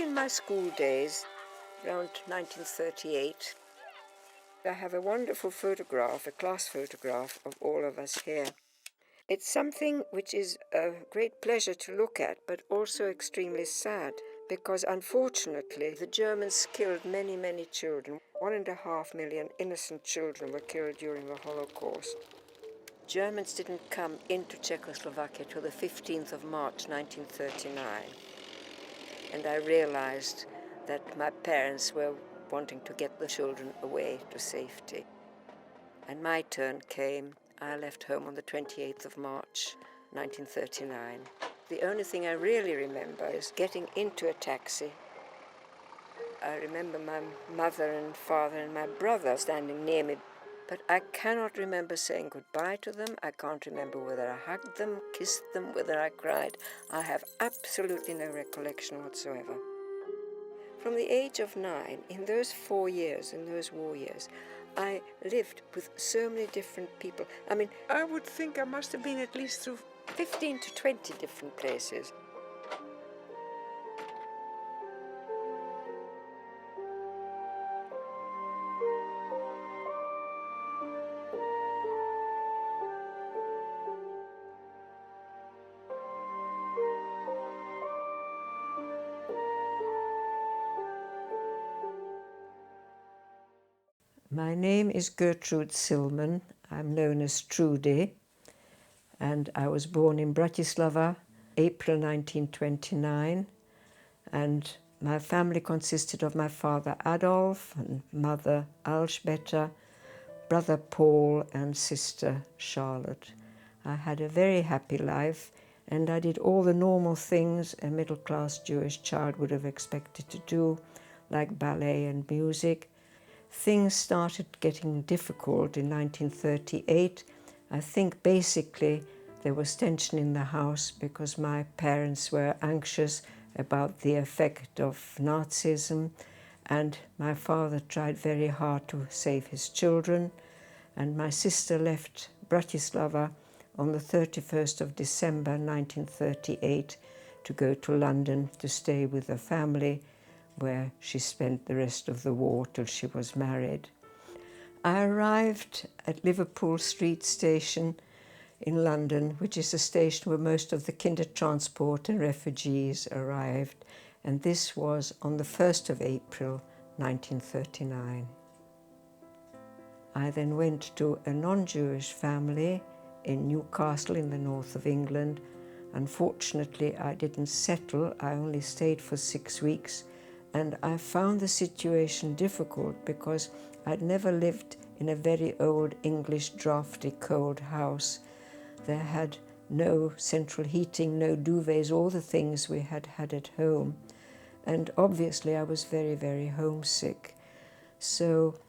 in my school days, around 1938, I have a wonderful photograph, a class photograph of all of us here. It's something which is a great pleasure to look at, but also extremely sad, because unfortunately the Germans killed many, many children. 1.5 million innocent children were killed during the Holocaust. Germans didn't come into Czechoslovakia till the 15th of March 1939. And I realized that my parents were wanting to get the children away to safety. And my turn came. I left home on the 28th of March 1939. The only thing I really remember is getting into a taxi. I remember my mother and father and my brother standing near me, but I cannot remember saying goodbye to them. I can't remember whether I hugged them, kissed them, whether I cried. I have absolutely no recollection whatsoever. From the age of 9, in those 4 years, in those war years, I lived with so many different people. I mean, I would think I must have been at least through 15 to 20 different places. My name is Gertrude Silman. I'm known as Trudy, and I was born in Bratislava, April 1929, and my family consisted of my father Adolf and mother Alžbeta, brother Paul and sister Charlotte. I had a very happy life, and I did all the normal things a middle-class Jewish child would have expected to do, like ballet and music. Things started getting difficult in 1938. I think basically there was tension in the house because my parents were anxious about the effect of Nazism, and my father tried very hard to save his children, and my sister left Bratislava on the 31st of December 1938 to go to London to stay with the family, where she spent the rest of the war till she was married. I arrived at Liverpool Street Station in London, which is a station where most of the Kindertransport and refugees arrived, and this was on the 1st of April 1939. I then went to a non-Jewish family in Newcastle in the north of England. Unfortunately, I didn't settle. I only stayed for 6 weeks. And I found the situation difficult because I'd never lived in a very old English drafty cold house. There had no central heating, no duvets, all the things we had had at home. And obviously I was very, very homesick. So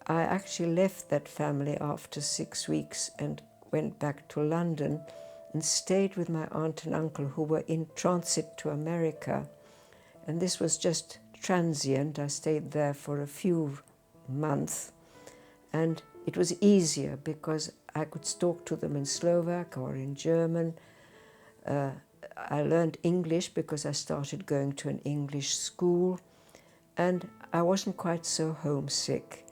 I actually left that family after 6 weeks and went back to London and stayed with my aunt and uncle who were in transit to America. And this was just transient. I stayed there for a few months, and it was easier because I could talk to them in Slovak or in German. I learned English because I started going to an English school, and I wasn't quite so homesick.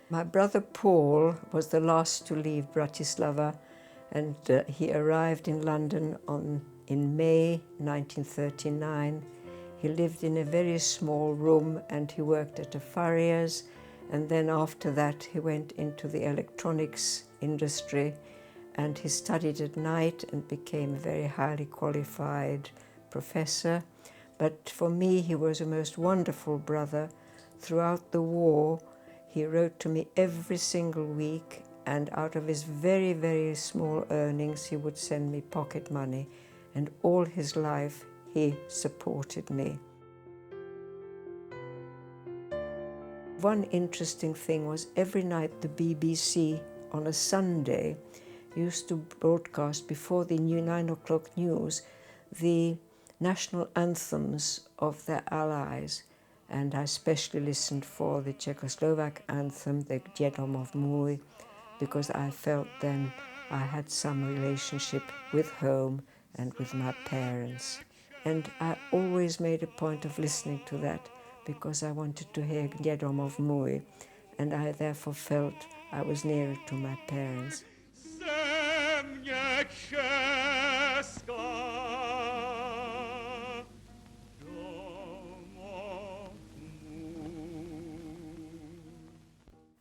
My brother Paul was the last to leave Bratislava, and he arrived in London in May 1939. He lived in a very small room and he worked at a farrier's, and then after that he went into the electronics industry, and he studied at night and became a very highly qualified professor. But for me he was a most wonderful brother. Throughout the war he wrote to me every single week, and out of his very, very small earnings he would send me pocket money, and all his life he supported me. One interesting thing was every night the BBC on a Sunday used to broadcast before the new 9 o'clock news the national anthems of their allies, and I especially listened for the Czechoslovak anthem, the Dědomov můj, because I felt then I had some relationship with home and with my parents. And I always made a point of listening to that because I wanted to hear Jedom Mui, and I therefore felt I was nearer to my parents.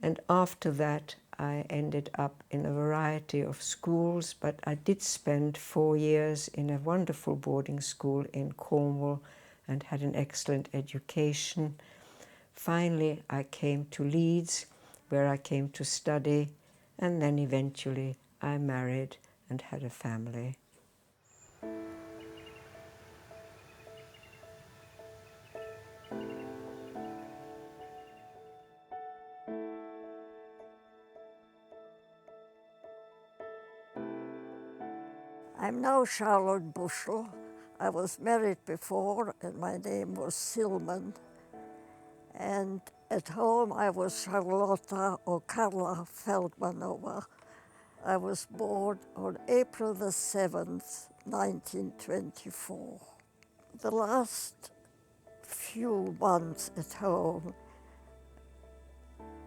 And after that, I ended up in a variety of schools, but I did spend 4 years in a wonderful boarding school in Cornwall and had an excellent education. Finally, I came to Leeds, where I came to study, and then eventually I married and had a family. I'm now Charlotte Bushell. I was married before and my name was Silman. And at home I was Charlotta or Karla Feldmannové. I was born on April the 7th, 1924. The last few months at home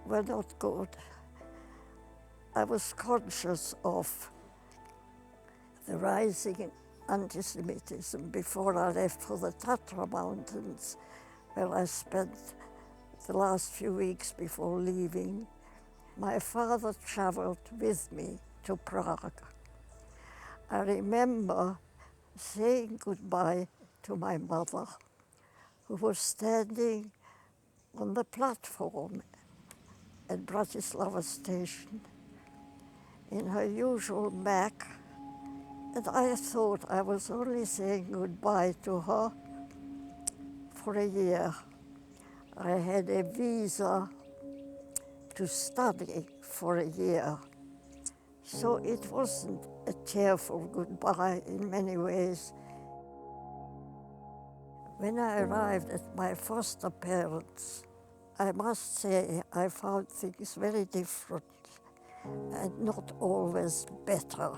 were not good. I was conscious of the rising anti-Semitism before I left for the Tatra Mountains, where I spent the last few weeks before leaving. My father traveled with me to Prague. I remember saying goodbye to my mother, who was standing on the platform at Bratislava station in her usual mac. And I thought I was only saying goodbye to her for a year. I had a visa to study for a year. So it wasn't a tearful goodbye in many ways. When I arrived at my foster parents, I must say I found things very different and not always better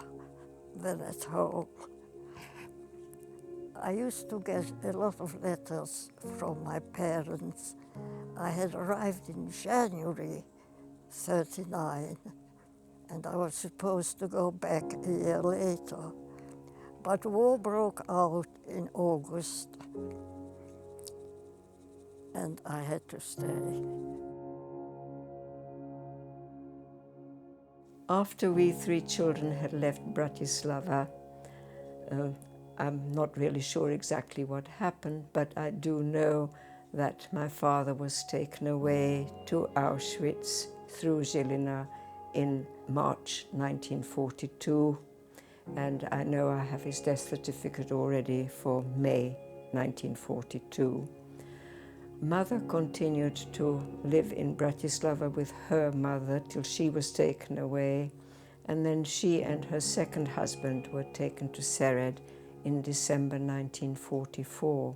than at home. I used to get a lot of letters from my parents. I had arrived in January 1939, and I was supposed to go back a year later. But war broke out in August, and I had to stay. After we 3 children had left Bratislava, I'm not really sure exactly what happened, but I do know that my father was taken away to Auschwitz through Žilina in March 1942, and I know I have his death certificate already for May 1942. Mother continued to live in Bratislava with her mother till she was taken away, and then she and her second husband were taken to Sered in December 1944.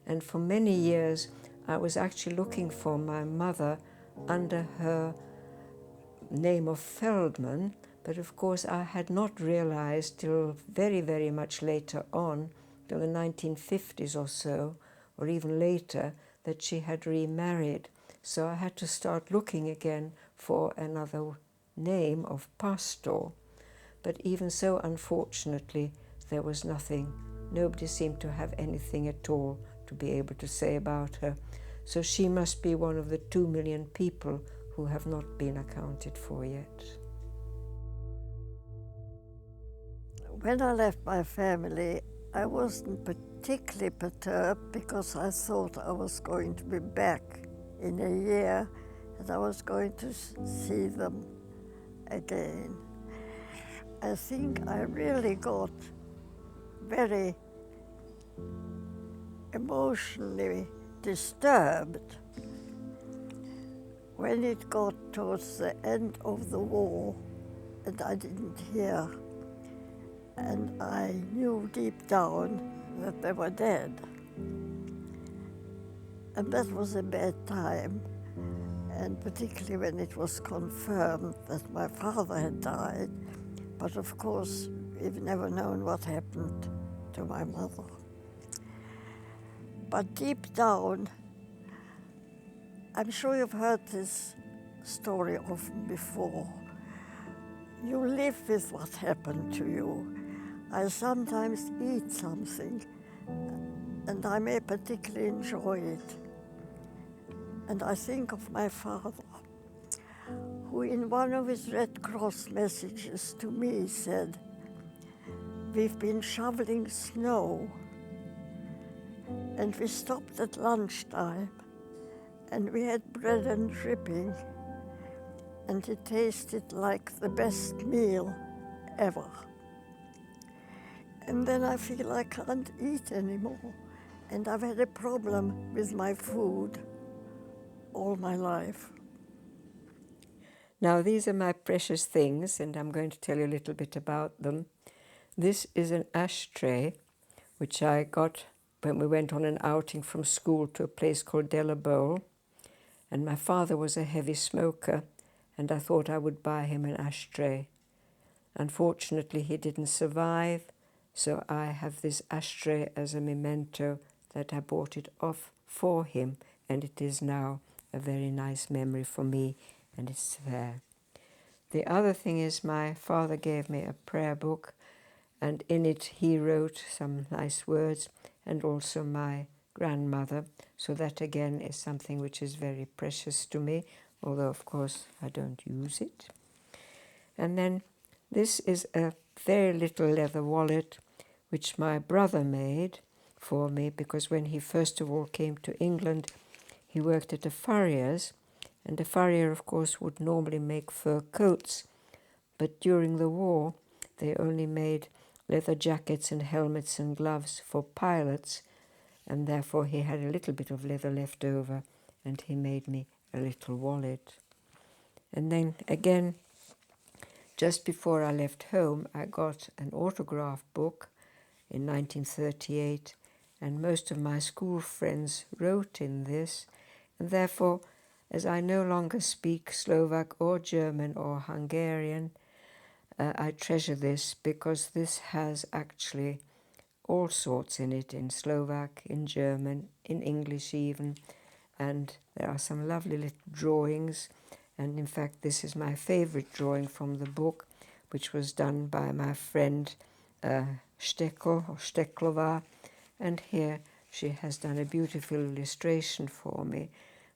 And for many years I was actually looking for my mother under her name of Feldman, but of course I had not realized till very, very much later on, till the 1950s or so, or even later, that she had remarried. So I had to start looking again for another name of pastor. But even so, unfortunately, there was nothing. Nobody seemed to have anything at all to be able to say about her. So she must be one of the 2 million people who have not been accounted for yet. When I left my family, I wasn't particularly perturbed because I thought I was going to be back in a year and I was going to see them again. I think I really got very emotionally disturbed when it got towards the end of the war and I didn't hear. And I knew deep down that they were dead. And that was a bad time, and particularly when it was confirmed that my father had died. But of course, we've never known what happened to my mother. But deep down, I'm sure you've heard this story often before. You live with what happened to you. I sometimes eat something and I may particularly enjoy it. And I think of my father, who in one of his Red Cross messages to me said, "We've been shoveling snow and we stopped at lunchtime and we had bread and dripping and it tasted like the best meal ever." And then I feel I can't eat anymore. And I've had a problem with my food all my life. Now, these are my precious things, and I'm going to tell you a little bit about them. This is an ashtray, which I got when we went on an outing from school to a place called Lebo. And my father was a heavy smoker, and I thought I would buy him an ashtray. Unfortunately, he didn't survive, so I have this ashtray as a memento that I bought it off for him, and it is now a very nice memory for me, and it's there. The other thing is my father gave me a prayer book, and in it he wrote some nice words, and also my grandmother, so that again is something which is very precious to me, although of course I don't use it. And then this is a very little leather wallet which my brother made for me, because when he first of all came to England, he worked at a furrier's, and a furrier, of course, would normally make fur coats, but during the war they only made leather jackets and helmets and gloves for pilots, and therefore he had a little bit of leather left over, and he made me a little wallet. And then again, just before I left home, I got an autograph book in 1938, and most of my school friends wrote in this, and therefore, as I no longer speak Slovak or German or Hungarian, I treasure this, because this has actually all sorts in it, in Slovak, in German, in English even, and there are some lovely little drawings, and in fact this is my favorite drawing from the book, which was done by my friend Steklova, and here she has done a beautiful illustration for me,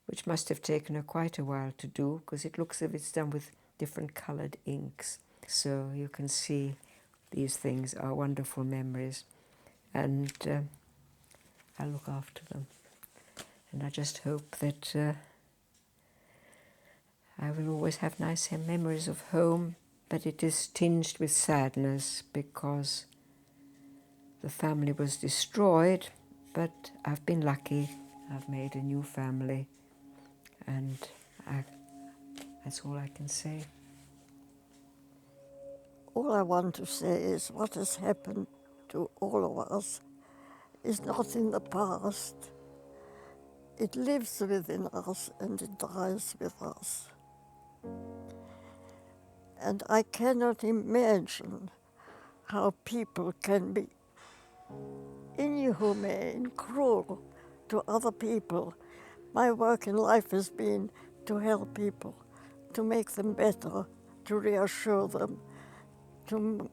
which must have taken her quite a while to do, because it looks as if it's done with different coloured inks. So you can see these things are wonderful memories, and I look after them. And I just hope that I will always have nice memories of home, but it is tinged with sadness because the family was destroyed, but I've been lucky. I've made a new family, and that's all I can say. All I want to say is what has happened to all of us is not in the past. It lives within us and it dies with us. And I cannot imagine how people can be inhumane, cruel to other people. My work in life has been to help people, to make them better, to reassure them, to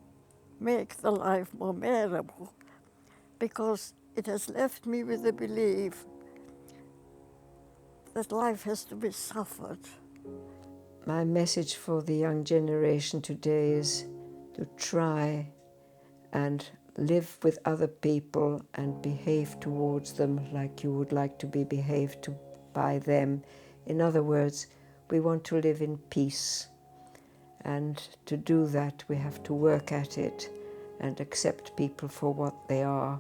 make the life more bearable, because it has left me with the belief that life has to be suffered. My message for the young generation today is to try and live with other people and behave towards them like you would like to be behaved to by them. In other words, we want to live in peace. And to do that, we have to work at it and accept people for what they are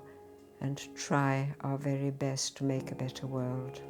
and try our very best to make a better world.